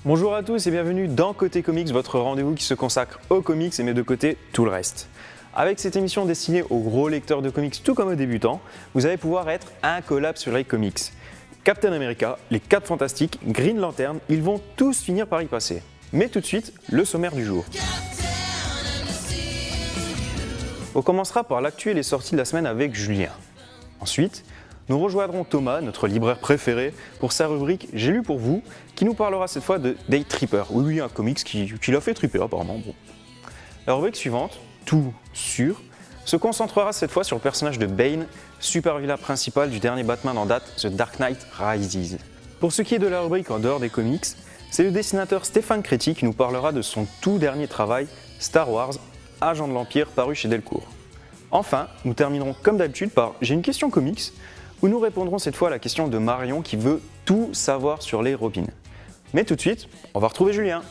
Bonjour à tous et bienvenue dans Côté Comics, votre rendez-vous qui se consacre aux comics et met de côté tout le reste. Avec cette émission destinée aux gros lecteurs de comics tout comme aux débutants, vous allez pouvoir être incollable sur les comics. Captain America, les 4 Fantastiques, Green Lantern, ils vont tous finir par y passer. Mais tout de suite, le sommaire du jour. On commencera par l'actu et les sorties de la semaine avec Julien. Ensuite, nous rejoindrons Thomas, notre libraire préféré, pour sa rubrique « J'ai lu pour vous », qui nous parlera cette fois de Day Tripper. Oui, un comics qui l'a fait tripper apparemment. Bon. La rubrique suivante, Tout sur, se concentrera cette fois sur le personnage de Bane, super vilain principal du dernier Batman en date, The Dark Knight Rises. Pour ce qui est de la rubrique en dehors des comics, c'est le dessinateur Stéphane Créti qui nous parlera de son tout dernier travail, Star Wars, Agent de l'Empire, paru chez Delcourt. Enfin, nous terminerons comme d'habitude par « J'ai une question comics », où nous répondrons cette fois à la question de Marion qui veut tout savoir sur les Robins. Mais tout de suite, on va retrouver Julien.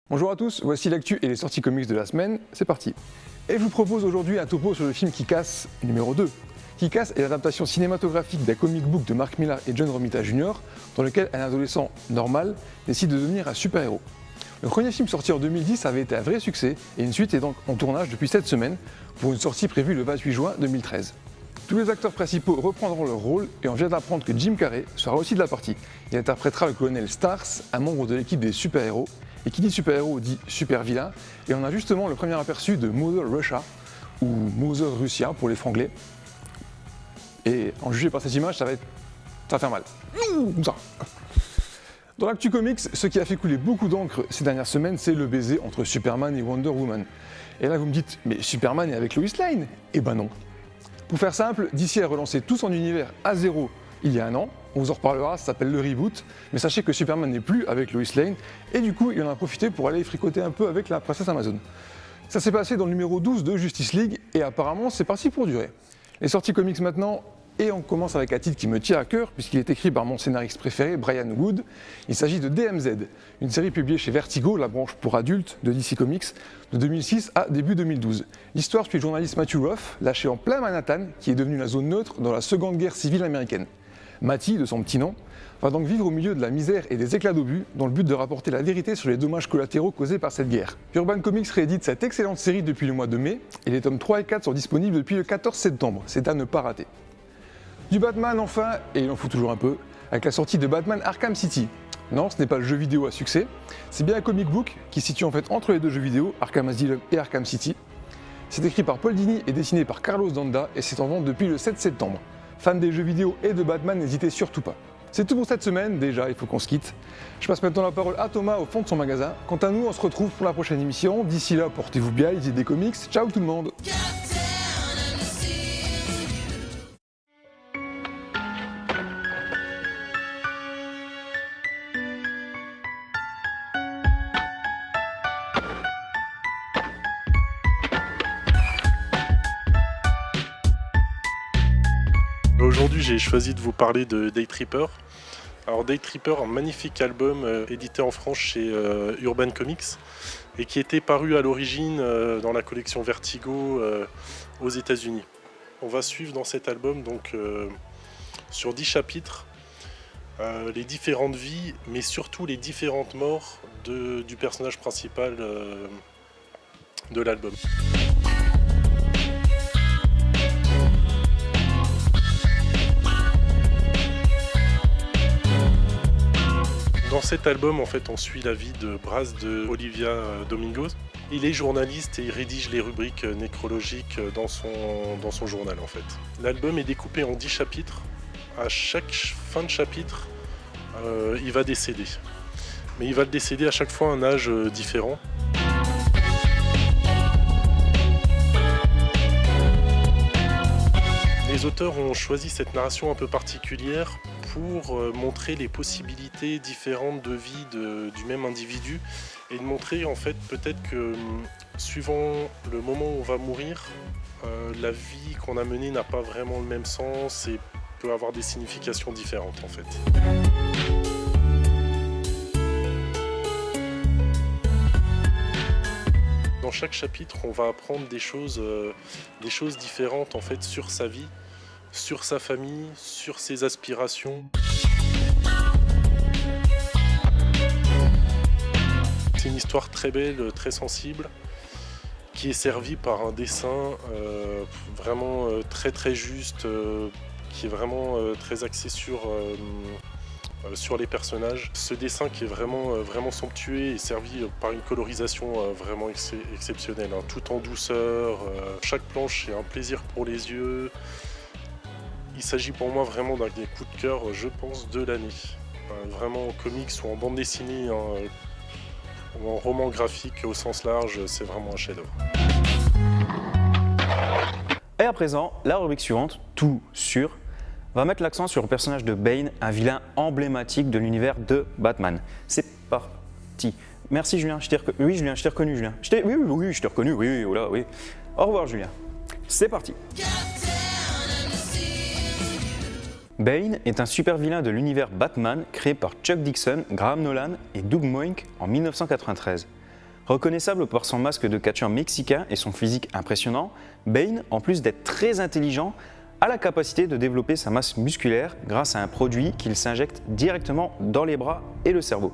Bonjour à tous, voici l'actu et les sorties comics de la semaine, c'est parti. Et je vous propose aujourd'hui un topo sur le film Kick-Ass numéro 2. Kick-Ass est l'adaptation cinématographique d'un comic book de Mark Millar et John Romita Jr., dans lequel un adolescent normal décide de devenir un super-héros. Le premier film sorti en 2010 avait été un vrai succès et une suite est donc en tournage depuis cette semaine pour une sortie prévue le 28 juin 2013. Tous les acteurs principaux reprendront leur rôle et on vient d'apprendre que Jim Carrey sera aussi de la partie. Il interprétera le colonel Stars, un membre de l'équipe des super-héros, et qui dit super-héros dit super-vilain, et on a justement le premier aperçu de Mother Russia, ou Mother Russia pour les franglais. Et en juger par cette image, ça va faire mal. Comme ça. Dans l'actu comics, ce qui a fait couler beaucoup d'encre ces dernières semaines, c'est le baiser entre Superman et Wonder Woman. Et là vous me dites, mais Superman est avec Lois Lane? Eh ben non. Pour faire simple, DC a relancé tout son univers à zéro il y a un an, on vous en reparlera, ça s'appelle le reboot, mais sachez que Superman n'est plus avec Lois Lane, et du coup il en a profité pour aller fricoter un peu avec la princesse Amazon. Ça s'est passé dans le numéro 12 de Justice League, et apparemment c'est parti pour durer. Les sorties comics maintenant, et on commence avec un titre qui me tient à cœur, puisqu'il est écrit par mon scénariste préféré, Brian Wood. Il s'agit de DMZ, une série publiée chez Vertigo, la branche pour adultes de DC Comics, de 2006 à début 2012. L'histoire suit le journaliste Matthew Ruff, lâché en plein Manhattan, qui est devenu la zone neutre dans la Seconde Guerre civile américaine. Matty, de son petit nom, va donc vivre au milieu de la misère et des éclats d'obus, dans le but de rapporter la vérité sur les dommages collatéraux causés par cette guerre. Urban Comics réédite cette excellente série depuis le mois de mai, et les tomes 3 et 4 sont disponibles depuis le 14 septembre, c'est à ne pas rater. Du Batman enfin, et il en faut toujours un peu, avec la sortie de Batman Arkham City. Non, ce n'est pas le jeu vidéo à succès, c'est bien un comic book qui se situe en fait entre les deux jeux vidéo, Arkham Asylum et Arkham City. C'est écrit par Paul Dini et dessiné par Carlos Danda et c'est en vente depuis le 7 septembre. Fans des jeux vidéo et de Batman, n'hésitez surtout pas. C'est tout pour cette semaine, déjà il faut qu'on se quitte. Je passe maintenant la parole à Thomas au fond de son magasin. Quant à nous, on se retrouve pour la prochaine émission. D'ici là, portez-vous bien, lisez des comics. Ciao tout le monde. Aujourd'hui, j'ai choisi de vous parler de Day Tripper. Alors Day Tripper, un magnifique album édité en France chez Urban Comics et qui était paru à l'origine dans la collection Vertigo aux États-Unis. On va suivre dans cet album donc sur 10 chapitres les différentes vies, mais surtout les différentes morts du personnage principal de l'album. Dans cet album, en fait, on suit la vie de Braz de Olivia Domingos. Il est journaliste et il rédige les rubriques nécrologiques dans son journal, en fait. L'album est découpé en 10 chapitres. À chaque fin de chapitre, il va décéder. Mais il va le décéder à chaque fois à un âge différent. Les auteurs ont choisi cette narration un peu particulière pour montrer les possibilités différentes de vie du même individu et de montrer en fait peut-être que suivant le moment où on va mourir, la vie qu'on a menée n'a pas vraiment le même sens et peut avoir des significations différentes en fait. Dans chaque chapitre, on va apprendre des choses différentes en fait sur sa vie, sur sa famille, sur ses aspirations. C'est une histoire très belle, très sensible, qui est servie par un dessin vraiment très très juste, qui est vraiment très axé sur les personnages. Ce dessin qui est vraiment somptueux est servi par une colorisation vraiment exceptionnelle, hein, tout en douceur. Chaque planche est un plaisir pour les yeux. Il s'agit pour moi vraiment d'un des coups de cœur, je pense, de l'année. Vraiment en comics ou en bande dessinée, hein, ou en roman graphique au sens large, c'est vraiment un chef-d'œuvre. Et à présent, la rubrique suivante, tout sur, va mettre l'accent sur le personnage de Bane, un vilain emblématique de l'univers de Batman. C'est parti. Merci Julien, je t'ai reconnu. Oui Julien, je t'ai reconnu Julien. Oui, je t'ai reconnu, oui, oh là, oui. Au revoir Julien. C'est parti. Bane est un super vilain de l'univers Batman créé par Chuck Dixon, Graham Nolan et Doug Moench en 1993. Reconnaissable par son masque de catcheur mexicain et son physique impressionnant, Bane, en plus d'être très intelligent, a la capacité de développer sa masse musculaire grâce à un produit qu'il s'injecte directement dans les bras et le cerveau.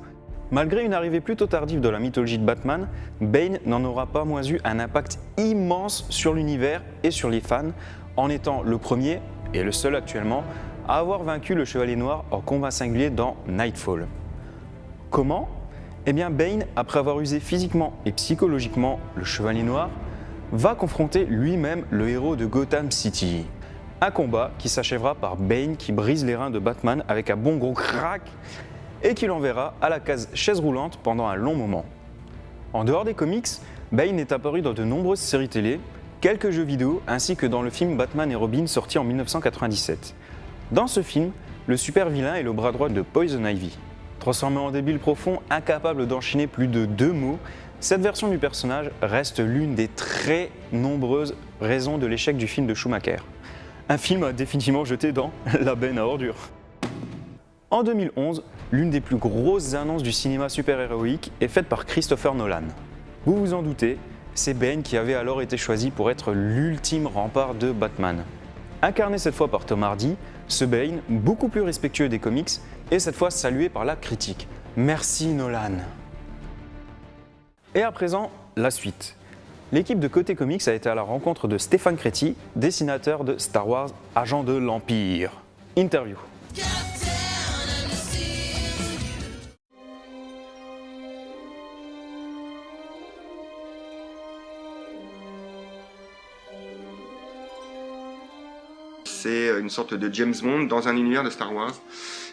Malgré une arrivée plutôt tardive de la mythologie de Batman, Bane n'en aura pas moins eu un impact immense sur l'univers et sur les fans, en étant le premier, et le seul actuellement, à avoir vaincu le Chevalier Noir en combat singulier dans Nightfall. Comment ? Eh bien Bane, après avoir usé physiquement et psychologiquement le Chevalier Noir, va confronter lui-même le héros de Gotham City. Un combat qui s'achèvera par Bane qui brise les reins de Batman avec un bon gros crack et qui l'enverra à la case chaise roulante pendant un long moment. En dehors des comics, Bane est apparu dans de nombreuses séries télé, quelques jeux vidéo ainsi que dans le film Batman et Robin sorti en 1997. Dans ce film, le super vilain est le bras droit de Poison Ivy. Transformé en débile profond, incapable d'enchaîner plus de 2 mots, cette version du personnage reste l'une des très nombreuses raisons de l'échec du film de Schumacher. Un film à définitivement jeté dans la benne à ordures. En 2011, l'une des plus grosses annonces du cinéma super-héroïque est faite par Christopher Nolan. Vous vous en doutez, c'est Bane qui avait alors été choisi pour être l'ultime rempart de Batman. Incarné cette fois par Tom Hardy, ce Bane, beaucoup plus respectueux des comics, est cette fois salué par la critique. Merci Nolan. Et à présent, la suite. L'équipe de Côté Comics a été à la rencontre de Stéphane Créti, dessinateur de Star Wars, Agent de l'Empire. Interview. C'est une sorte de James Bond dans un univers de Star Wars.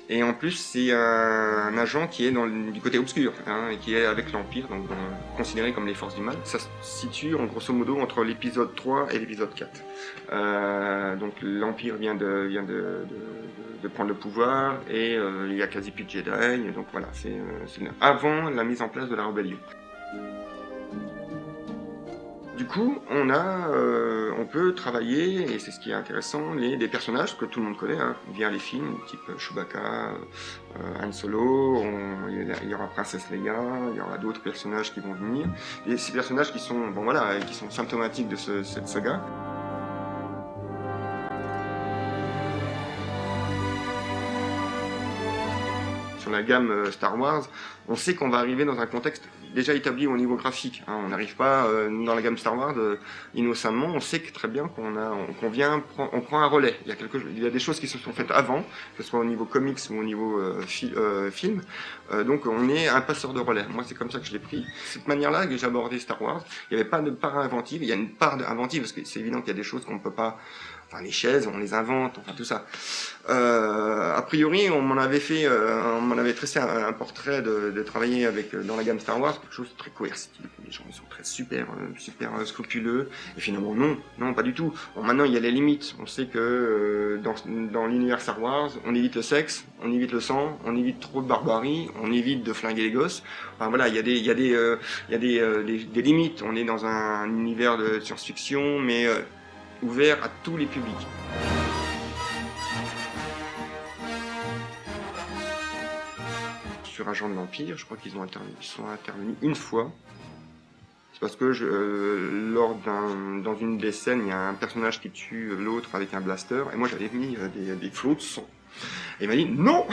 Et en plus, c'est un agent qui est du côté obscur, hein, et qui est avec l'Empire, donc considéré comme les forces du mal. Ça se situe en grosso modo entre l'épisode 3 et l'épisode 4. Donc l'Empire vient de prendre le pouvoir et il y a quasi plus de Jedi. Donc voilà, c'est avant la mise en place de la rébellion. Du coup, on peut travailler, et c'est ce qui est intéressant, des personnages que tout le monde connaît, hein, via les films, type Chewbacca, Han Solo, il y aura Princesse Leia, il y aura d'autres personnages qui vont venir. Et ces personnages qui sont, qui sont symptomatiques de cette saga. Sur la gamme Star Wars, on sait qu'on va arriver dans un contexte déjà établi au niveau graphique. Hein. On n'arrive pas dans la gamme Star Wars innocemment. On sait que très bien on prend un relais. Il y a des choses qui se sont faites avant, que ce soit au niveau comics ou au niveau film. Donc on est un passeur de relais. Moi c'est comme ça que je l'ai pris. Cette manière-là que j'ai abordé Star Wars, il n'y avait pas de part inventive. Il y a une part inventive parce que c'est évident qu'il y a des choses qu'on ne peut pas. Enfin, les chaises, on les invente, enfin tout ça. A priori, on m'en avait tressé un portrait de travailler dans la gamme Star Wars, quelque chose de très coercitif. Les gens sont très super scrupuleux. Et finalement, non, pas du tout. Bon, maintenant, il y a les limites. On sait que dans l'univers Star Wars, on évite le sexe, on évite le sang, on évite trop de barbarie, on évite de flinguer les gosses. Enfin voilà, il y a des limites. On est dans un univers de science-fiction, mais ouvert à tous les publics. Sur Agent de l'Empire, je crois qu'ils sont intervenus une fois. C'est parce que dans une des scènes, il y a un personnage qui tue l'autre avec un blaster, et moi j'avais mis des flots de sang. Et il m'a dit non,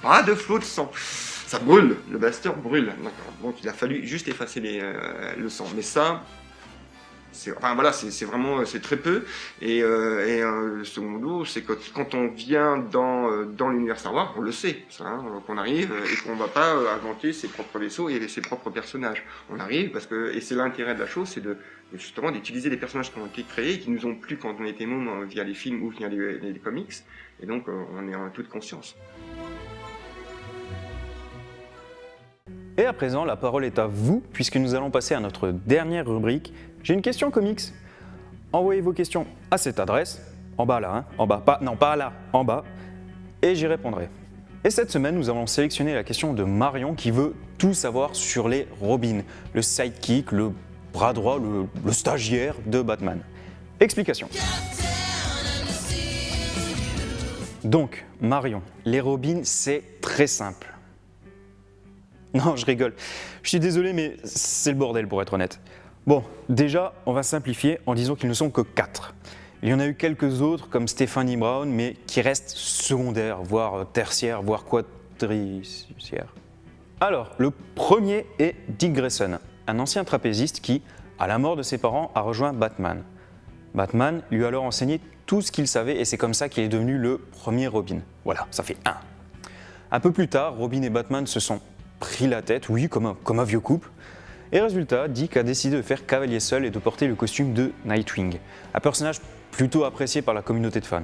pas de flots de sang. ça brûle, le blaster brûle. Donc il a fallu juste effacer le sang. Mais ça, c'est vraiment c'est très peu. Et secondo, c'est que quand on vient dans l'univers Star Wars, on le sait, ça, hein, qu'on arrive et qu'on va pas inventer ses propres vaisseaux et ses propres personnages. On arrive et c'est l'intérêt de la chose, c'est justement d'utiliser des personnages qui ont été créés, qui nous ont plu quand on était mômes via les films ou via les comics. Et donc on est en toute conscience. Et à présent, la parole est à vous, puisque nous allons passer à notre dernière rubrique. J'ai une question comics. Envoyez vos questions à cette adresse, en bas là, hein, en bas, pas là, en bas, et j'y répondrai. Et cette semaine, nous avons sélectionné la question de Marion qui veut tout savoir sur les Robins, le sidekick, le bras droit, le stagiaire de Batman. Explication. Donc, Marion, les Robins, c'est très simple. Non, je rigole. Je suis désolé, mais c'est le bordel pour être honnête. Bon, déjà, on va simplifier en disant qu'ils ne sont que 4. Il y en a eu quelques autres, comme Stephanie Brown, mais qui restent secondaires, voire tertiaires, voire quadriciaires. Alors, le premier est Dick Grayson, un ancien trapéziste qui, à la mort de ses parents, a rejoint Batman. Batman lui a alors enseigné tout ce qu'il savait et c'est comme ça qu'il est devenu le premier Robin. Voilà, ça fait 1. Un peu plus tard, Robin et Batman se sont pris la tête, oui, comme un vieux couple. Et résultat, Dick a décidé de faire cavalier seul et de porter le costume de Nightwing, un personnage plutôt apprécié par la communauté de fans.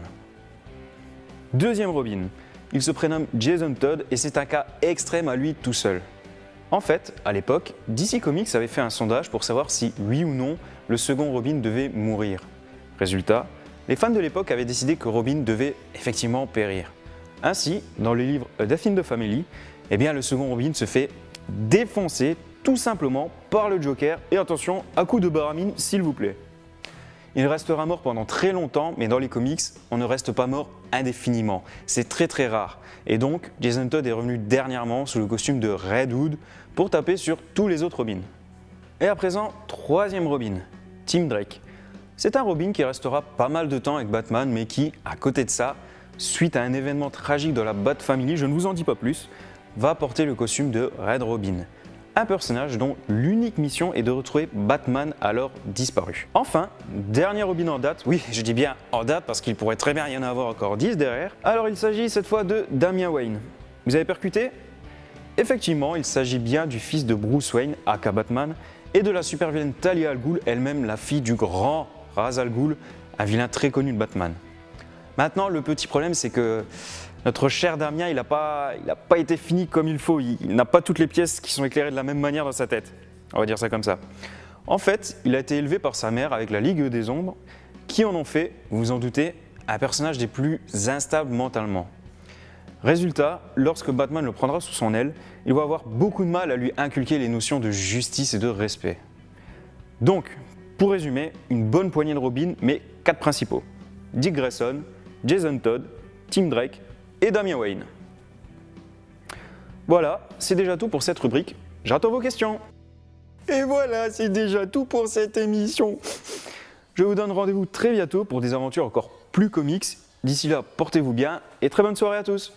Deuxième Robin, il se prénomme Jason Todd et c'est un cas extrême à lui tout seul. En fait, à l'époque, DC Comics avait fait un sondage pour savoir si, oui ou non, le second Robin devait mourir. Résultat, les fans de l'époque avaient décidé que Robin devait effectivement périr. Ainsi, dans le livre A Death in the Family, eh bien, le second Robin se fait défoncer tout simplement par le Joker, et attention, à coup de baramine s'il vous plaît. Il restera mort pendant très longtemps, mais dans les comics, on ne reste pas mort indéfiniment. C'est très très rare. Et donc, Jason Todd est revenu dernièrement sous le costume de Red Hood pour taper sur tous les autres Robins. Et à présent, troisième Robin, Tim Drake. C'est un Robin qui restera pas mal de temps avec Batman, mais qui, à côté de ça, suite à un événement tragique de la Bat Family, je ne vous en dis pas plus, va porter le costume de Red Robin. Un personnage dont l'unique mission est de retrouver Batman alors disparu. Enfin, dernier Robin en date, oui je dis bien en date parce qu'il pourrait très bien y en avoir encore 10 derrière, alors il s'agit cette fois de Damian Wayne. Vous avez percuté? Effectivement, il s'agit bien du fils de Bruce Wayne, aka Batman, et de la super-vilaine Talia al Ghul, elle-même la fille du grand Ra's al Ghul, un vilain très connu de Batman. Maintenant, le petit problème c'est que notre cher Damien, il n'a pas été fini comme il faut, il n'a pas toutes les pièces qui sont éclairées de la même manière dans sa tête. On va dire ça comme ça. En fait, il a été élevé par sa mère avec la Ligue des Ombres, qui en ont fait, vous vous en doutez, un personnage des plus instables mentalement. Résultat, lorsque Batman le prendra sous son aile, il va avoir beaucoup de mal à lui inculquer les notions de justice et de respect. Donc, pour résumer, une bonne poignée de Robin, mais 4 principaux. Dick Grayson, Jason Todd, Tim Drake et Damian Wayne. Voilà, c'est déjà tout pour cette rubrique. J'attends vos questions. Et voilà, c'est déjà tout pour cette émission. Je vous donne rendez-vous très bientôt pour des aventures encore plus comics. D'ici là, portez-vous bien et très bonne soirée à tous.